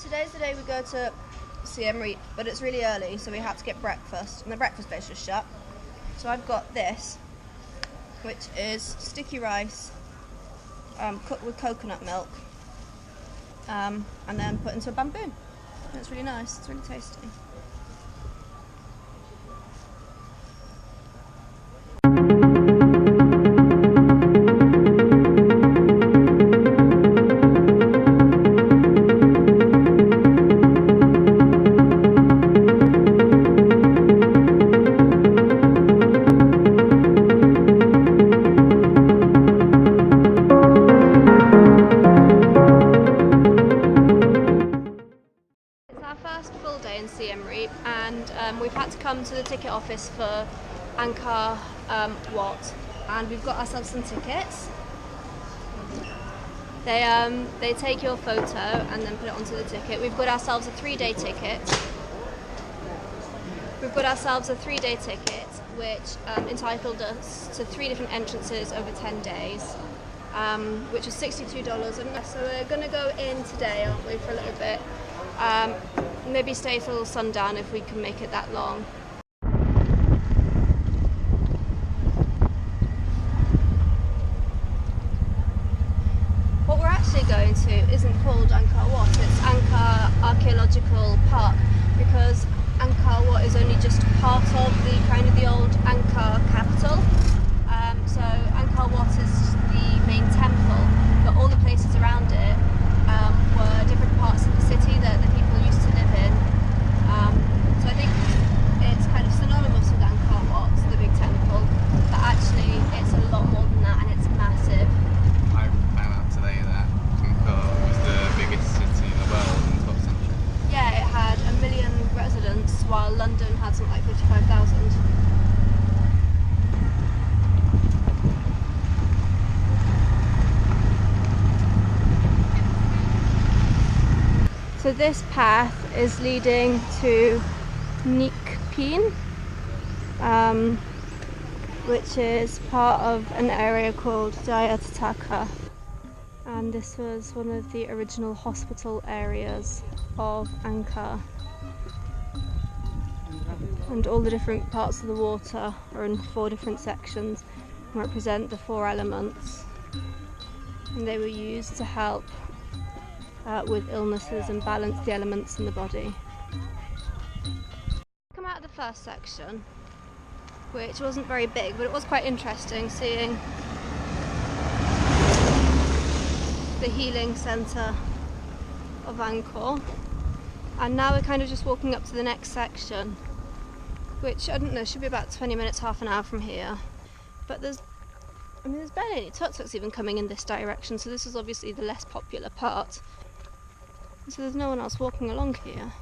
Today's the day we go to Siem Reap, but it's really early, so we had to get breakfast, and the breakfast place just shut. So I've got this, which is sticky rice, cooked with coconut milk, and then put into a bamboo. And it's really nice, it's really tasty. In Siem Reap, and we've had to come to the ticket office for Angkor Wat, and we've got ourselves some tickets. They take your photo and then put it onto the ticket. We've got ourselves a 3-day ticket. Which entitled us to 3 different entrances over 10 days, which was $62. And so we're going to go in today, aren't we, for a little bit. Maybe stay till sundown if we can make it that long. What we're actually going to isn't called Angkor Wat, it's Angkor Archaeological Park, because Angkor Wat is only just part of the old Angkor capital. So Angkor Wat is the main temple, but all the places around it were different parts of the city that the people used to live in. So I think it's kind of synonymous with Angkor Wat, the big temple, but actually it's a lot more than that, and it's massive. I found out today that Angkor was the biggest city in the world in the 12th century. Yeah, it had 1 million residents, while London had something like 55,000. So this path is leading to Nik Pin, which is part of an area called Jayataka, and this was one of the original hospital areas of Angkor. And all the different parts of the water are in 4 different sections and represent the 4 elements, and they were used to help with illnesses and balance the elements in the body. Come out of the first section, which wasn't very big, but it was quite interesting seeing the healing centre of Angkor. And now we're kind of just walking up to the next section, which, I don't know, should be about 20 minutes, half an hour from here. But there's barely any tuk-tuks even coming in this direction, so this is obviously the less popular part. So there's no one else walking along here.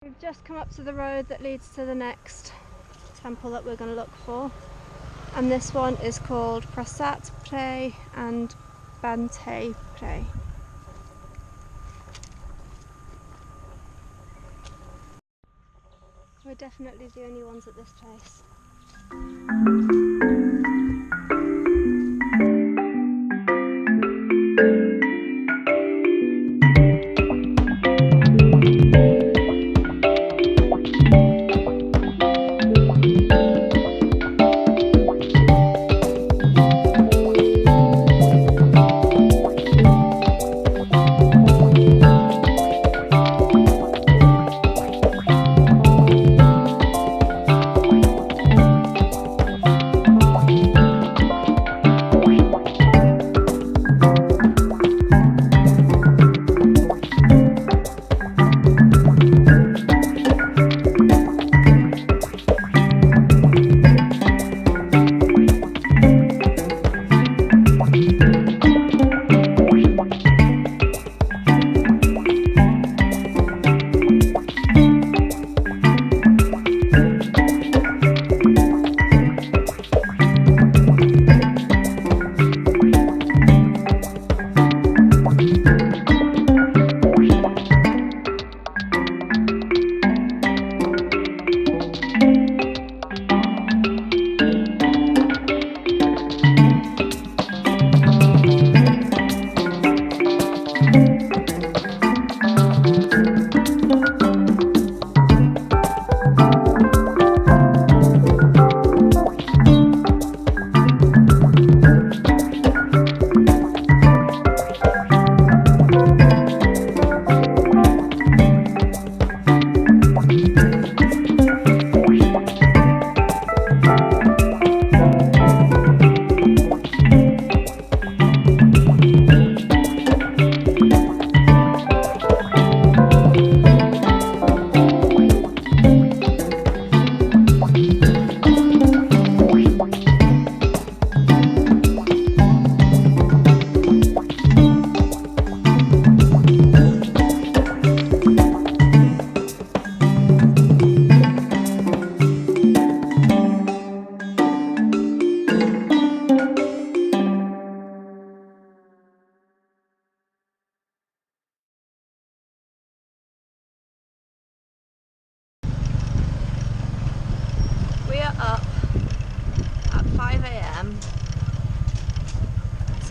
We've just come up to the road that leads to the next temple that we're going to look for, and this one is called Prasat Pre and Bante Pre. We're definitely the only ones at this place.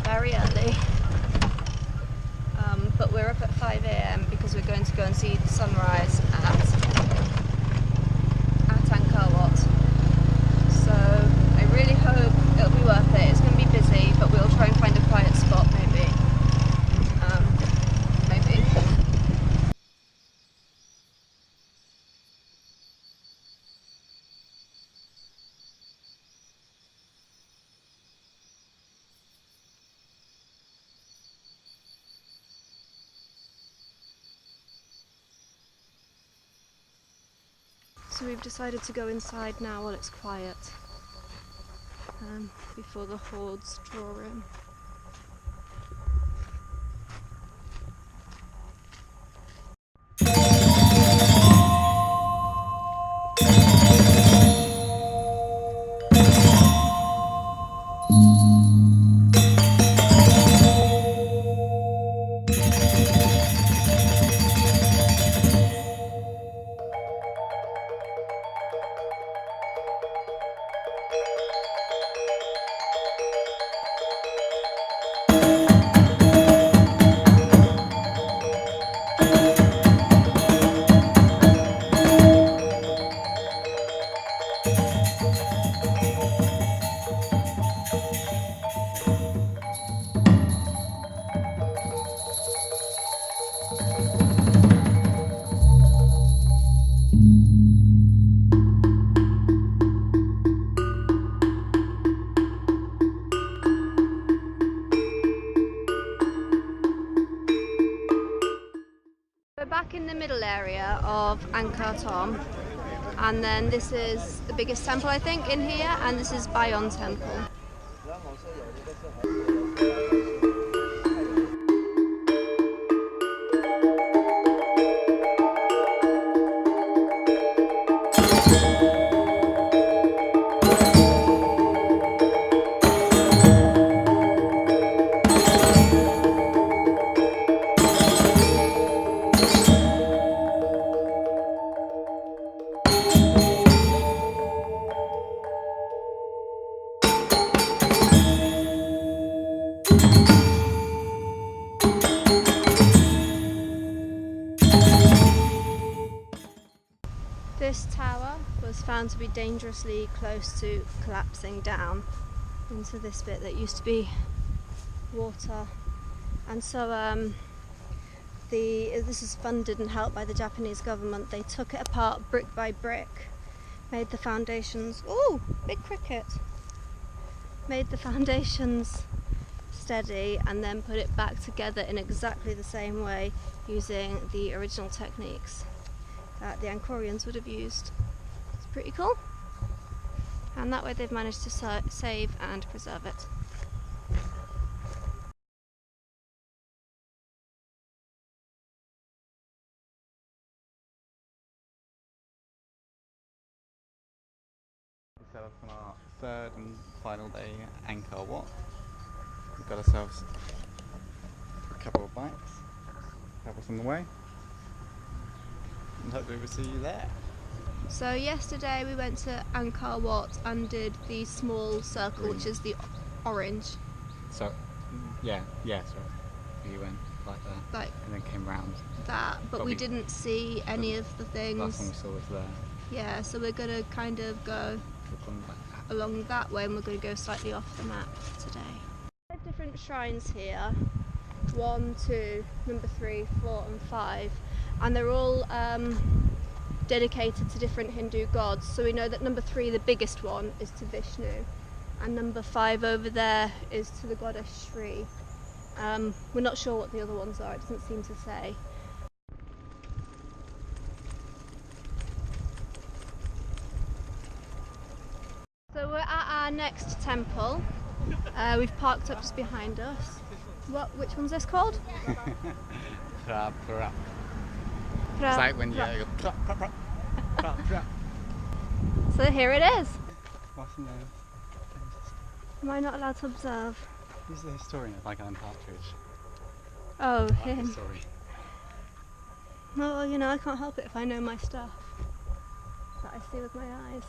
very early. But we're up at 5 AM because we're going to go and see the sunrise at Angkor Wat. So I really hope it'll be worth it. It's going to be busy, but we'll try and find a quiet spot maybe. Maybe. So we've decided to go inside now while it's quiet, before the hordes draw in. We're back in the middle area of Angkor Thom, and then this is the biggest temple I think in here, and this is Bayon Temple. This tower was found to be dangerously close to collapsing down into this bit that used to be water, and so this is funded and helped by the Japanese government. They took it apart brick by brick, made the foundations, ooh, big cricket, made the foundations steady, and then put it back together in exactly the same way using the original techniques that the Angkorians would have used. It's pretty cool, and that way they've managed to save and preserve it. We set off on our third and final day at Angkor Wat. We've got ourselves a couple of bites, help us on the way, and hopefully we'll see you there. So yesterday we went to Angkor Wat and did the small circle, Green. which is the orange. So, yeah, sorry. You went like that, Like and then came round. that, but we didn't see any of the things. Last one we saw was there. Yeah, so we're going to kind of go We've gone like that. along that way, and we're going to go slightly off the map today. 5 different shrines here, 1, 2, number 3, 4 and 5, and they're all dedicated to different Hindu gods. So we know that number 3, the biggest one, is to Vishnu, and number 5 over there is to the goddess Shri. We're not sure what the other ones are, it doesn't seem to say. So we're at our next temple. We've parked up just behind us. Which one's this called? Pra. It's like when you go pra. So here it is. What's the name? Am I not allowed to observe? Who's the historian of like Alan Partridge? Oh, I like him. the story. Well, you know, I can't help it if I know my stuff that I see with my eyes.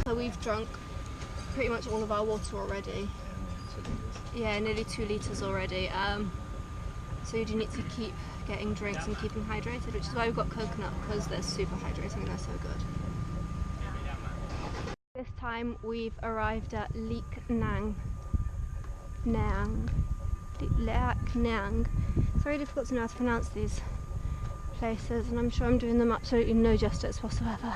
So we've drunk pretty much all of our water already. 2 litres. Yeah, nearly 2 litres already. So you do need to keep getting drinks and keeping hydrated, which is why we've got coconut, because they're super hydrating and they're so good. This time we've arrived at Leak Nang. Leak Nang. It's very difficult to know how to pronounce these places, and I'm sure I'm doing them absolutely no justice whatsoever.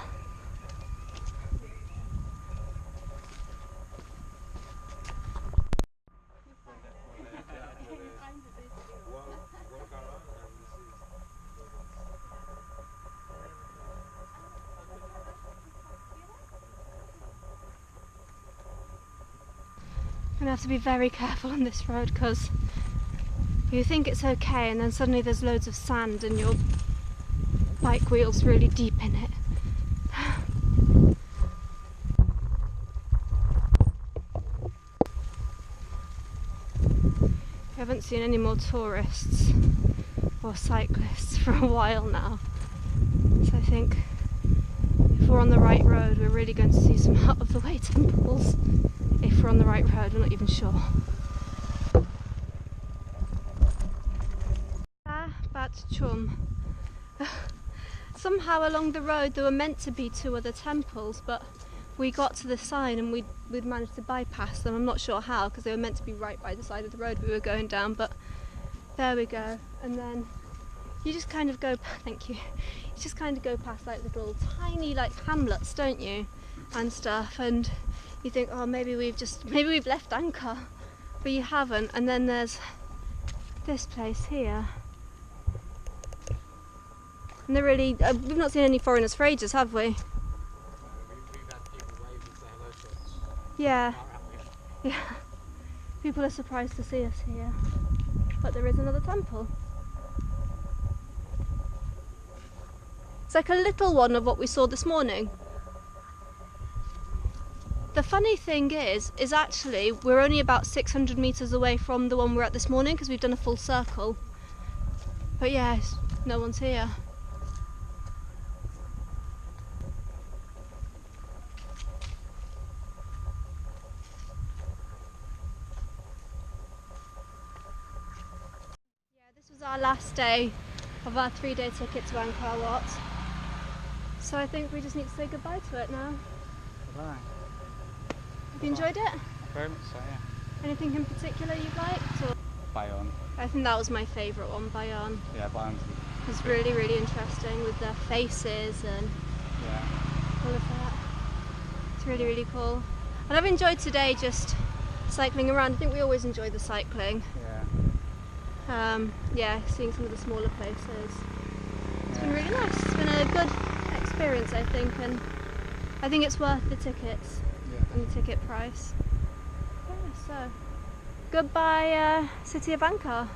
I'm going to have to be very careful on this road because you think it's okay and then suddenly there's loads of sand and your bike wheel's really deep in it. I haven't seen any more tourists or cyclists for a while now, so I think if we're on the right road we're really going to see some out of the way temples. If we're on the right road, we're not even sure. Bat Chum. Somehow along the road there were meant to be 2 other temples, but we got to the sign and we'd managed to bypass them. I'm not sure how, because they were meant to be right by the side of the road we were going down, but there we go. And then you just kind of go, thank you, you just kind of go past like little tiny like hamlets, don't you, and stuff, and you think, oh, maybe we've left Angkor, but you haven't. And then there's this place here, and they're really, we've not seen any foreigners for ages, have we? We've had people wave and say hello to us. Yeah. Yeah. People are surprised to see us here, but there is another temple. It's like a little one of what we saw this morning. The funny thing is actually we're only about 600 metres away from the one we're at this morning because we've done a full circle. But yes, no one's here. Yeah, this was our last day of our 3-day ticket to Angkor Wat. So I think we just need to say goodbye to it now. Bye. Have you enjoyed it? Very much so, yeah. Anything in particular you've liked? Or? Bayon. I think that was my favourite one, Bayon. Yeah, Bayon's It was really, really interesting with their faces and all of that. It's really, really cool. And I've enjoyed today just cycling around. I think we always enjoy the cycling. Yeah, seeing some of the smaller places. It's been really nice. It's been a good experience, I think, and I think it's worth the tickets and the ticket price. Yeah, so goodbye, City of Angkor.